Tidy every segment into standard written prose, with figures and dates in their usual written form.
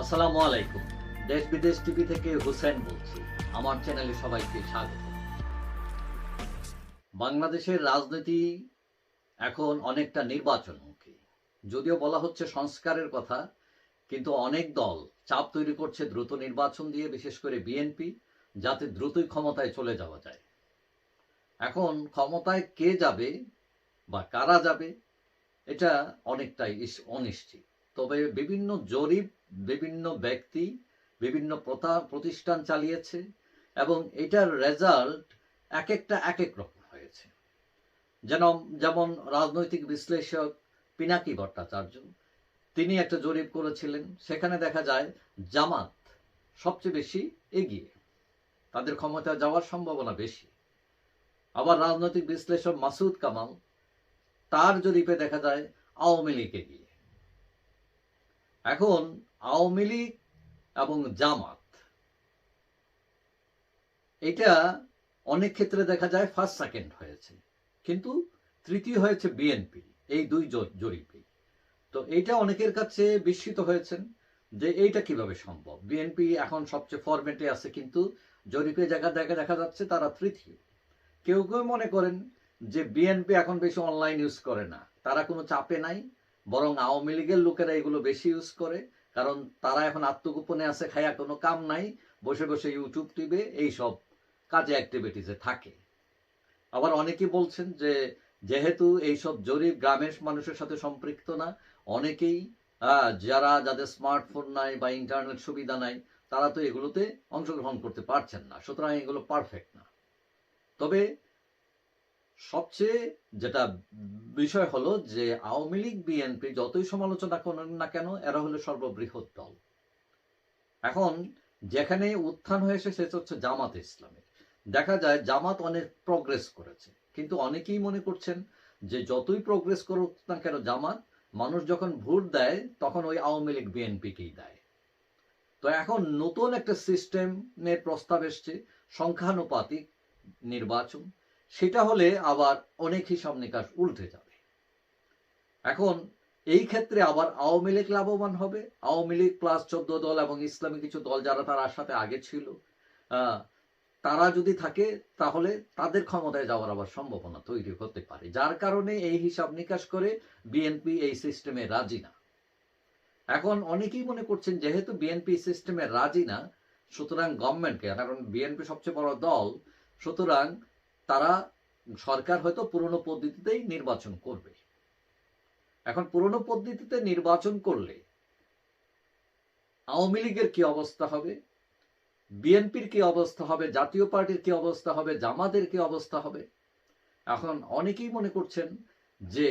আসসালামু আলাইকুম। দেশ বিদেশ টিভি থেকে হুসেন বলছি। আমার চ্যানেলে সবাইকে স্বাগত। বাংলাদেশের রাজনীতি এখন অনেকটা নির্বাচনমুখী। যদিও বলা হচ্ছে সংস্কারের কথা, কিন্তু অনেক দল চাপ তৈরি করছে দ্রুত নির্বাচন দিয়ে, বিশেষ করে বিএনপি, যাতে দ্রুতই ক্ষমতায় চলে যাওয়া যায়। এখন ক্ষমতায় কে যাবে বা কারা যাবে এটা অনেকটাই অনিশ্চিত। তবে বিভিন্ন জরিপ, বিভিন্ন ব্যক্তি, বিভিন্ন প্রতিষ্ঠান চালিয়েছে এবং এটার রেজাল্ট এক একটা এক এক রকম হয়েছে। যেন যেমন রাজনৈতিক বিশ্লেষক পিনাকি ভট্টাচার্য তিনি একটা জরিপ করেছিলেন, সেখানে দেখা যায় জামাত সবচেয়ে বেশি এগিয়ে, তাদের ক্ষমতায় যাওয়ার সম্ভাবনা বেশি। আবার রাজনৈতিক বিশ্লেষক মাসুদ কামাল, তার জরিপে দেখা যায় আওয়ামী লীগ এগিয়ে। এখন আওয়ামী লীগ এবং জামাত, এটা অনেক ক্ষেত্রে দেখা যায় ফার্স্ট সেকেন্ড হয়েছে, কিন্তু তৃতীয় হয়েছে বিএনপি, এই দুই জরিপে। তো এইটা অনেকের কাছে বিস্মিত হয়েছেন যে এইটা কিভাবে সম্ভব। বিএনপি এখন সবচেয়ে ফরম্যাটে আছে, কিন্তু জরিপে দেখা যাচ্ছে তারা তৃতীয়। কেউ কেউ মনে করেন যে বিএনপি এখন বেশি অনলাইন ইউজ করে না, তারা কোনো চাপে নাই, বরং আওয়ামী লীগের লোকেরা এগুলো বেশি ইউজ করে, কারণ তারা এখন আত্মগোপনে আছে, খায়া কোনো কাম নাই, বসে বসে ইউটিউব টিভে এইসব কাজে অ্যাক্টিভিটিসে থাকে। আবার অনেকেই বলছেন যে যেহেতু এইসব জরিপ গ্রামের মানুষের সাথে সম্পৃক্ত না, অনেকেই যাদের স্মার্টফোন নাই বা ইন্টারনেট সুবিধা নাই, তারা তো এগুলোতে অংশগ্রহণ করতে পারছেন না, সুতরাং এগুলো পারফেক্ট না। তবে সবচেয়ে যেটা বিষয় হলো যে আওয়ামী লীগ বিএনপি যতই সমালোচনা করেন না কেন, এরা হলো সর্ববৃহৎ দল। এখন যেখানে উত্থান হয়েছে সেটা হচ্ছে জামাত ইসলামের। দেখা যায় জামাত অনেক প্রগ্রেস করেছে, কিন্তু অনেকেই মনে করছেন যে যতই প্রগ্রেস করুক না কেন জামাত, মানুষ যখন ভোট দেয় তখন ওই আওয়ামী লীগ বিএনপিকেই দেয়। তো এখন নতুন একটা সিস্টেমের প্রস্তাব এসছে, সংখ্যানুপাতিক নির্বাচন। সেটা হলে আবার অনেক হিসাব নিকাশ উল্টে যাবে। এখন এই ক্ষেত্রে আবার আওয়ামী লীগ লাভবান হবে। আওয়ামী লীগ প্লাস 14 দল এবং ইসলামী কিছু দল যারা তার সাথে আগে ছিল, তারা যদি থাকে তাহলে তাদের ক্ষমতায় যাওয়ার আবার সম্ভাবনা তৈরি হতে পারে, যার কারণে এই হিসাব নিকাশ করে বিএনপি এই সিস্টেমে রাজি না। এখন অনেকেই মনে করছেন যেহেতু বিএনপি সিস্টেমে রাজি না, সুতরাং গভর্নমেন্টকে, কারণ বিএনপি সবচেয়ে বড় দল, সুতরাং তারা সরকার হয়তো পুরনো পদ্ধতিতেই নির্বাচন করবে। এখন পুরনো পদ্ধতিতে নির্বাচন করলে আওয়ামী লীগের কি অবস্থা হবে, বিএনপির কি অবস্থা হবে, জাতীয় পার্টির কি অবস্থা হবে, জামাতের কি অবস্থা হবে। এখন অনেকেই মনে করছেন যে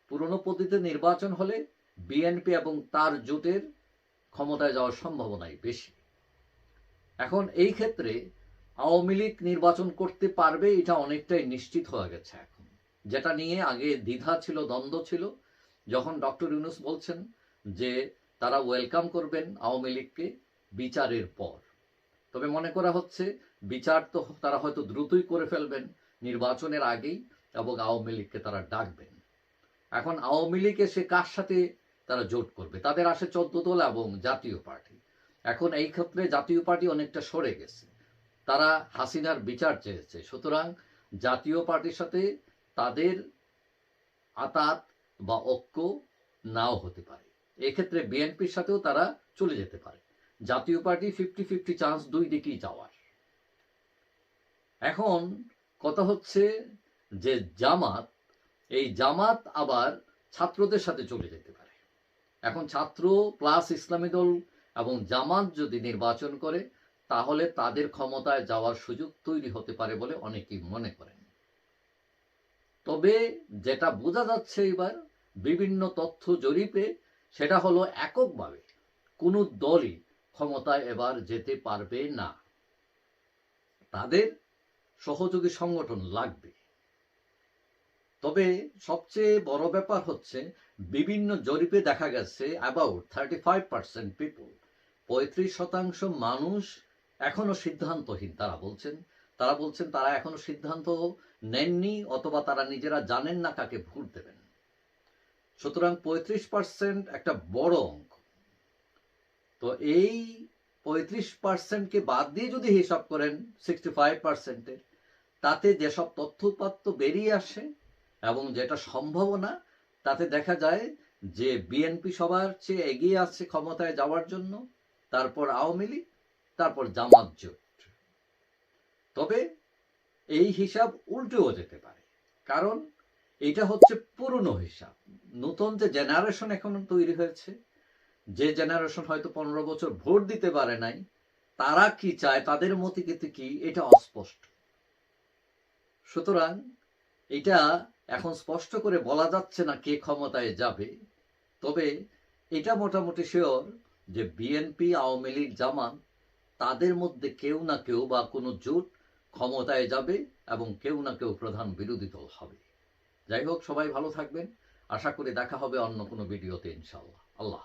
পুরনো পদ্ধতিতে নির্বাচন হলে বিএনপি এবং তার জোটের ক্ষমতায় যাওয়ার সম্ভাবনাই বেশি। এখন এই ক্ষেত্রে আওয়ামী লীগ নির্বাচন করতে পারবে এটা অনেকটাই নিশ্চিত হয়ে গেছে এখন, যেটা নিয়ে আগে দ্বিধা ছিল, দ্বন্দ্ব ছিল। যখন ডক্টর ইউনূস বলছেন যে তারা ওয়েলকাম করবেন আওয়ামী লীগকে বিচারের পর, তবে মনে করা হচ্ছে বিচার তো তারা হয়তো দ্রুতই করে ফেলবেন নির্বাচনের আগেই, এবং আওয়ামী লীগকে তারা ডাকবেন। এখন আওয়ামী লীগ এসে কার সাথে তারা জোট করবে, তাদের আসে 14 দল এবং জাতীয় পার্টি। এখন এই ক্ষেত্রে জাতীয় পার্টি অনেকটা সরে গেছে, তারা হাসিনার বিচার চেয়েছে, সুতরাং জাতীয় পার্টির সাথে তাদের আতাত বা ঐক্য নাও হতে পারে। এক্ষেত্রে বিএনপির সাথেও তারা চলে যেতে পারে। জাতীয় পার্টি 50-50 চান্স দুই দিকেই যাওয়ার। এখন কথা হচ্ছে যে জামাত, এই জামাত আবার ছাত্রদের সাথে চলে যেতে পারে। এখন ছাত্র প্লাস ইসলামী দল এবং জামাত যদি নির্বাচন করে, তাহলে তাদের ক্ষমতায় যাওয়ার সুযোগ তৈরি হতে পারে বলে অনেকেই মনে করেন। তবে যেটা বোঝা যাচ্ছে এবার বিভিন্ন তথ্য জরিপে, সেটা হলো এককভাবে কোনো দলই ক্ষমতায় এবার যেতে পারবে না, তাদের সহযোগী সংগঠন লাগবে। তবে সবচেয়ে বড় ব্যাপার হচ্ছে বিভিন্ন জরিপে দেখা গেছে অ্যাবাউট 35% পিপল, 35% মানুষ এখনো সিদ্ধান্তহীন। তারা বলছেন তারা এখনো সিদ্ধান্ত নেননি, অথবা তারা নিজেরা জানেন না কাকে ভোট দেবেন। সুতরাং 35% একটা বড় অঙ্ক। তো এই 35%কে বাদ দিয়ে যদি হিসাব করেন 65%-এর, তাতে যেসব তথ্যপাত্র বেরিয়ে আসে এবং যেটা সম্ভাবনা, তাতে দেখা যায় যে বিএনপি সবার চেয়ে এগিয়ে আছে ক্ষমতায় যাওয়ার জন্য, তারপর আওয়ামী লীগ, তারপর জামাত জোট। তবে এই হিসাব উল্টেও যেতে পারে, কারণ এটা হচ্ছে পুরনো হিসাব। নতুন যে জেনারেশন এখন তৈরি হয়েছে, যে জেনারেশন হয়তো 15 বছর ভোট দিতে পারে নাই, তারা কি চায়, তাদের মতিগতি কি, এটা অস্পষ্ট। সুতরাং এটা এখন স্পষ্ট করে বলা যাচ্ছে না কে ক্ষমতায় যাবে। তবে এটা মোটামুটি শিওর যে বিএনপি, আওয়ামী লীগ, জামাত, তাদের মধ্যে কেউ না কেউ বা কোনো জোট ক্ষমতায় যাবে এবং কেউ না কেউ প্রধান বিরোধী দল হবে। যাই হোক, সবাই ভালো থাকবেন। আশা করি দেখা হবে অন্য কোনো ভিডিওতে, ইনশাআল্লাহ। আল্লাহ।